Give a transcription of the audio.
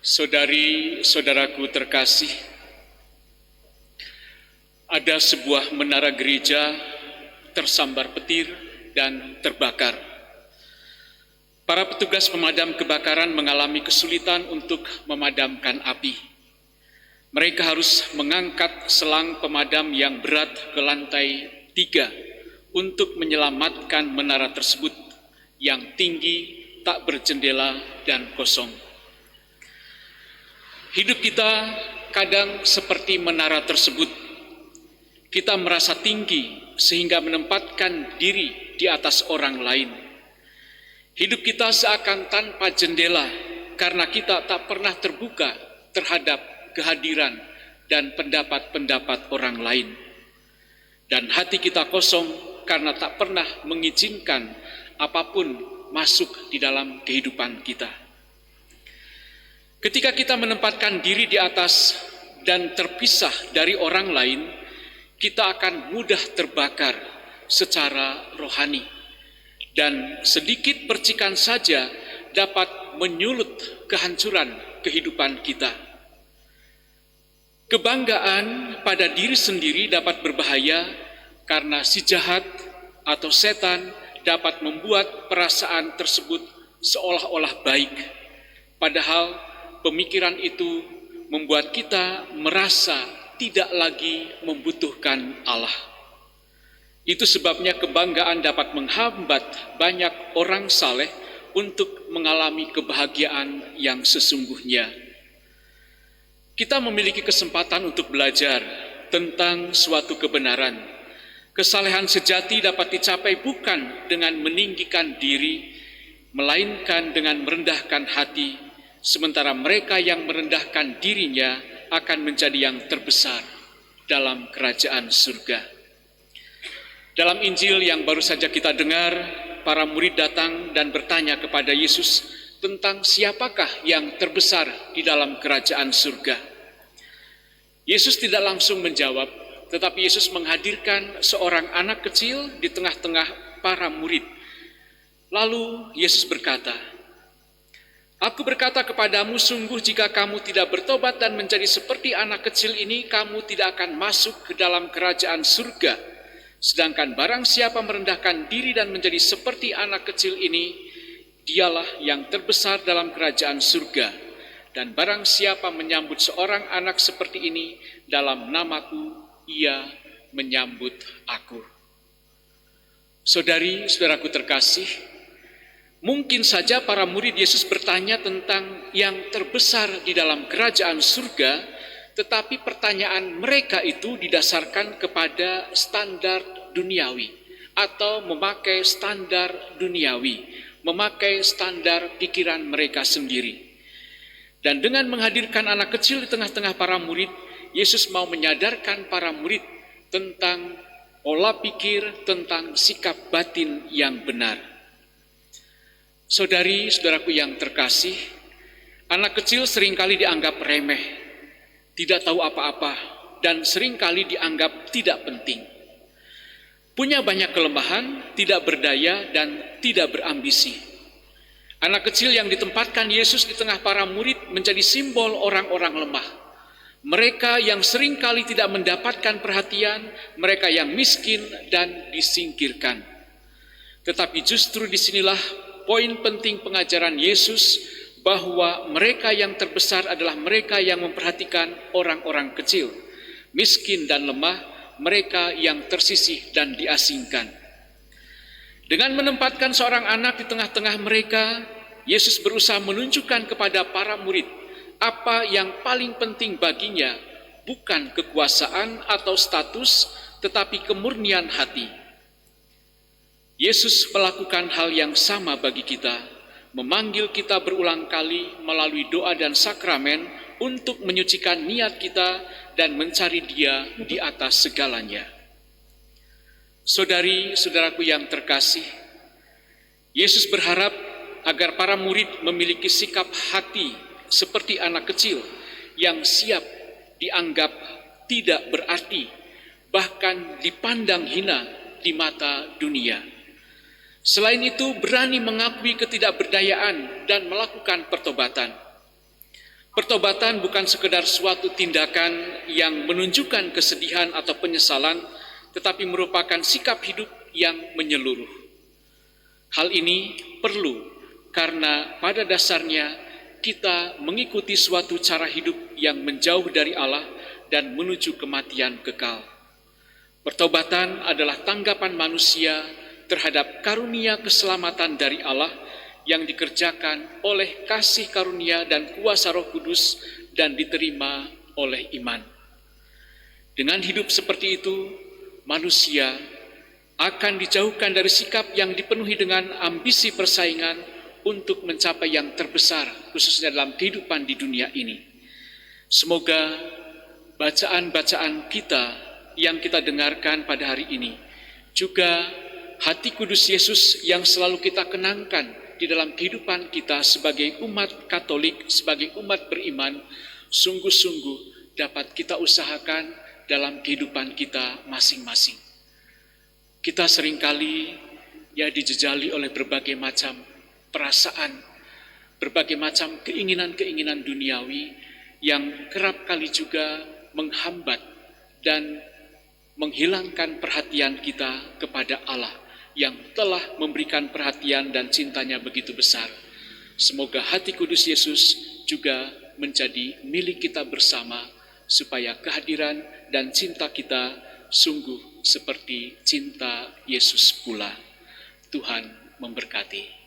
Saudari-saudaraku terkasih, ada sebuah menara gereja tersambar petir dan terbakar. Para petugas pemadam kebakaran mengalami kesulitan untuk memadamkan api. Mereka harus mengangkat selang pemadam yang berat ke lantai 3 untuk menyelamatkan menara tersebut yang tinggi, tak berjendela dan kosong. Hidup kita kadang seperti menara tersebut. Kita merasa tinggi sehingga menempatkan diri di atas orang lain. Hidup kita seakan tanpa jendela karena kita tak pernah terbuka terhadap kehadiran dan pendapat-pendapat orang lain. Dan hati kita kosong karena tak pernah mengizinkan apapun masuk di dalam kehidupan kita. Ketika kita menempatkan diri di atas dan terpisah dari orang lain, kita akan mudah terbakar secara rohani. Dan sedikit percikan saja dapat menyulut kehancuran kehidupan kita. Kebanggaan pada diri sendiri dapat berbahaya karena si jahat atau setan dapat membuat perasaan tersebut seolah-olah baik. Padahal pemikiran itu membuat kita merasa tidak lagi membutuhkan Allah. Itu sebabnya kebanggaan dapat menghambat banyak orang saleh untuk mengalami kebahagiaan yang sesungguhnya. Kita memiliki kesempatan untuk belajar tentang suatu kebenaran. Kesalehan sejati dapat dicapai bukan dengan meninggikan diri, melainkan dengan merendahkan hati, sementara mereka yang merendahkan dirinya akan menjadi yang terbesar dalam kerajaan surga. Dalam Injil yang baru saja kita dengar, para murid datang dan bertanya kepada Yesus tentang siapakah yang terbesar di dalam kerajaan surga. Yesus tidak langsung menjawab, tetapi Yesus menghadirkan seorang anak kecil di tengah-tengah para murid. Lalu Yesus berkata, "Aku berkata kepadamu, sungguh jika kamu tidak bertobat dan menjadi seperti anak kecil ini, kamu tidak akan masuk ke dalam kerajaan surga. Sedangkan barang siapa merendahkan diri dan menjadi seperti anak kecil ini, dialah yang terbesar dalam kerajaan surga. Dan barang siapa menyambut seorang anak seperti ini dalam namaku, ia menyambut aku." Saudari-saudaraku terkasih, mungkin saja para murid Yesus bertanya tentang yang terbesar di dalam kerajaan surga, tetapi pertanyaan mereka itu didasarkan kepada standar duniawi atau memakai standar duniawi, memakai standar pikiran mereka sendiri. Dan dengan menghadirkan anak kecil di tengah-tengah para murid, Yesus mau menyadarkan para murid tentang pola pikir, tentang sikap batin yang benar. Saudari-saudaraku yang terkasih, anak kecil seringkali dianggap remeh, tidak tahu apa-apa, dan seringkali dianggap tidak penting. Punya banyak kelemahan, tidak berdaya, dan tidak berambisi. Anak kecil yang ditempatkan Yesus di tengah para murid menjadi simbol orang-orang lemah. Mereka yang seringkali tidak mendapatkan perhatian, mereka yang miskin dan disingkirkan. Tetapi justru disinilah poin penting pengajaran Yesus, bahwa mereka yang terbesar adalah mereka yang memperhatikan orang-orang kecil, miskin dan lemah, mereka yang tersisih dan diasingkan. Dengan menempatkan seorang anak di tengah-tengah mereka, Yesus berusaha menunjukkan kepada para murid apa yang paling penting baginya, bukan kekuasaan atau status, tetapi kemurnian hati. Yesus melakukan hal yang sama bagi kita, memanggil kita berulang kali melalui doa dan sakramen untuk menyucikan niat kita dan mencari Dia di atas segalanya. Saudari-saudaraku yang terkasih, Yesus berharap agar para murid memiliki sikap hati seperti anak kecil yang siap dianggap tidak berarti, bahkan dipandang hina di mata dunia. Selain itu, berani mengakui ketidakberdayaan dan melakukan pertobatan. Pertobatan bukan sekedar suatu tindakan yang menunjukkan kesedihan atau penyesalan, tetapi merupakan sikap hidup yang menyeluruh. Hal ini perlu karena pada dasarnya kita mengikuti suatu cara hidup yang menjauh dari Allah dan menuju kematian kekal. Pertobatan adalah tanggapan manusia terhadap karunia keselamatan dari Allah yang dikerjakan oleh kasih karunia dan kuasa Roh Kudus dan diterima oleh iman. Dengan hidup seperti itu, manusia akan dijauhkan dari sikap yang dipenuhi dengan ambisi persaingan untuk mencapai yang terbesar, khususnya dalam kehidupan di dunia ini. Semoga bacaan-bacaan kita yang kita dengarkan pada hari ini, juga hati kudus Yesus yang selalu kita kenangkan di dalam kehidupan kita sebagai umat Katolik, sebagai umat beriman, sungguh-sungguh dapat kita usahakan dalam kehidupan kita masing-masing. Kita seringkali dijejali oleh berbagai macam perasaan, berbagai macam keinginan-keinginan duniawi yang kerap kali juga menghambat dan menghilangkan perhatian kita kepada Allah yang telah memberikan perhatian dan cintanya begitu besar. Semoga hati kudus Yesus juga menjadi milik kita bersama, supaya kehadiran dan cinta kita sungguh seperti cinta Yesus pula. Tuhan memberkati.